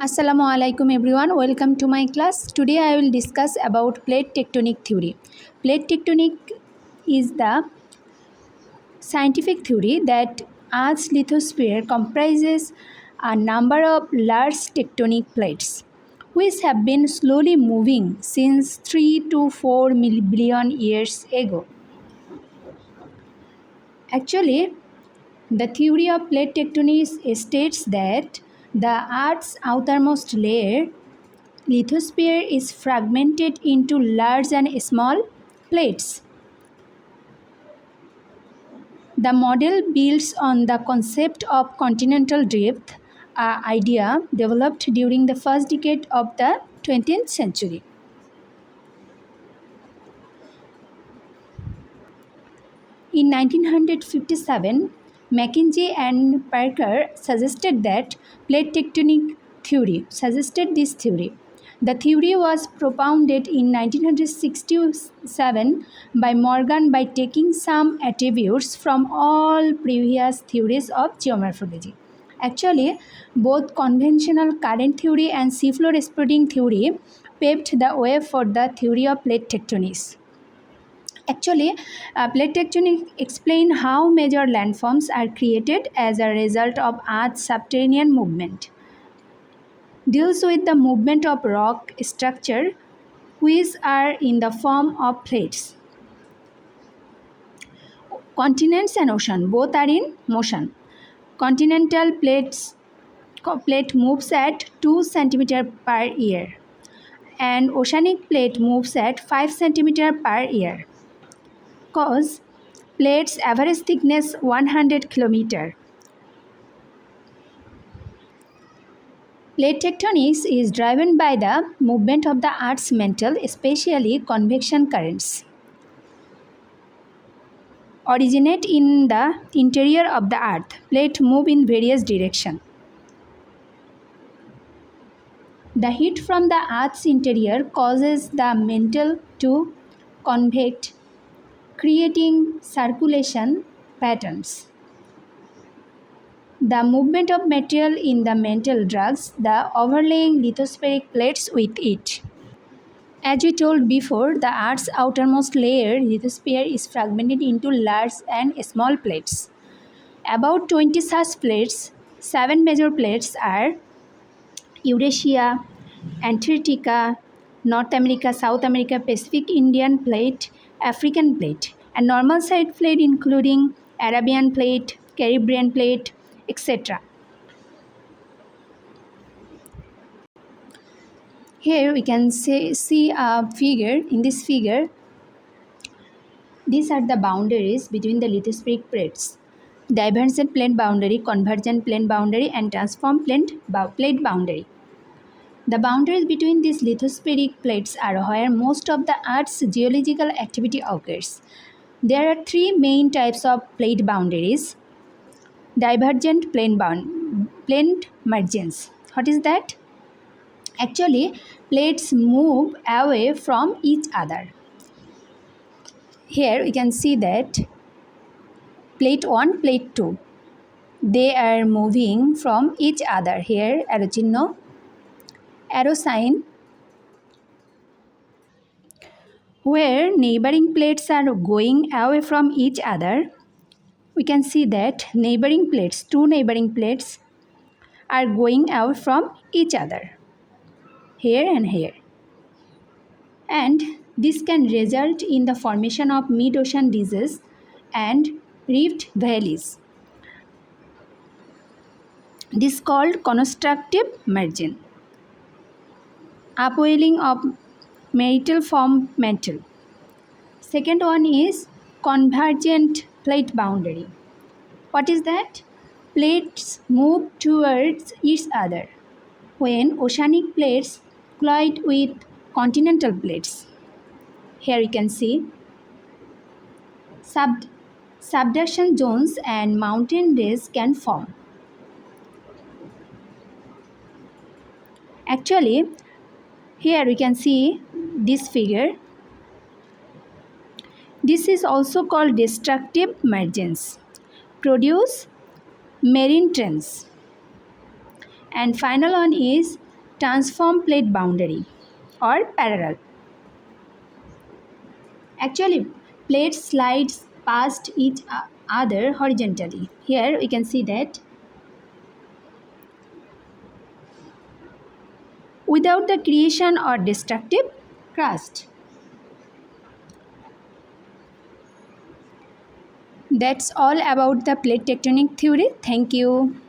Assalamu alaikum everyone, welcome to my class. Today I will discuss about plate tectonic theory. Plate tectonic is the scientific theory that Earth's lithosphere comprises a number of large tectonic plates which have been slowly moving since 3 to 4 billion years ago. Actually, the theory of plate tectonics states that the Earth's outermost layer lithosphere is fragmented into large and small plates. The model builds on the concept of continental drift, an idea developed during the first decade of the 20th century. In 1957, McKinsey and Parker suggested this theory. The theory was propounded in 1967 by Morgan by taking some attributes from all previous theories of geomorphology. Actually, both conventional current theory and seafloor spreading theory paved the way for the theory of plate tectonics. Actually, plate tectonics explain how major landforms are created as a result of Earth's subterranean movement. Deals with the movement of rock structure which are in the form of plates. Continents and ocean both are in motion. Continental plate moves at 2 cm per year and oceanic plate moves at 5 cm per year. Cause plates average thickness 100 km. Plate tectonics is driven by the movement of the Earth's mantle, especially convection currents. Originate in the interior of the Earth. Plates move in various directions. The heat from the Earth's interior causes the mantle to convect, creating circulation patterns. The movement of material in the mantle drags the overlaying lithospheric plates with it. As we told before, the Earth's outermost layer, lithosphere, is fragmented into large and small plates. About 20 such plates, 7 major plates are Eurasia, Antarctica, North America, South America, Pacific Indian plate, African plate, and normal side plate including Arabian plate, Caribbean plate, etc. Here we can see a figure. In this figure, these are the boundaries between the lithospheric plates: divergent plane boundary, convergent plane boundary, and transform plate boundary. The boundaries between these lithospheric plates are where most of the Earth's geological activity occurs. There are 3 main types of plate boundaries. Divergent plane margins. What is that? Actually, plates move away from each other. Here we can see that plate 1, plate 2. They are moving from each other. Here arrow chinno, arrow sign. Where neighboring plates are going away from each other, we can see that neighboring plates, 2 neighboring plates, are going away from each other, here and here. And this can result in the formation of mid-ocean ridges and rift valleys. This is called constructive margin. Upwelling of marital form mantle. Second one is convergent plate boundary. What is that? Plates move towards each other when oceanic plates collide with continental plates. Here you can see subduction zones and mountain ranges can form. Actually, here we can see this figure. This is also called destructive margins. Produce marine trends. And final one is transform plate boundary or parallel. Actually, plates slides past each other horizontally. Here we can see that without the creation or destructive crust. That's all about the plate tectonic theory. Thank you.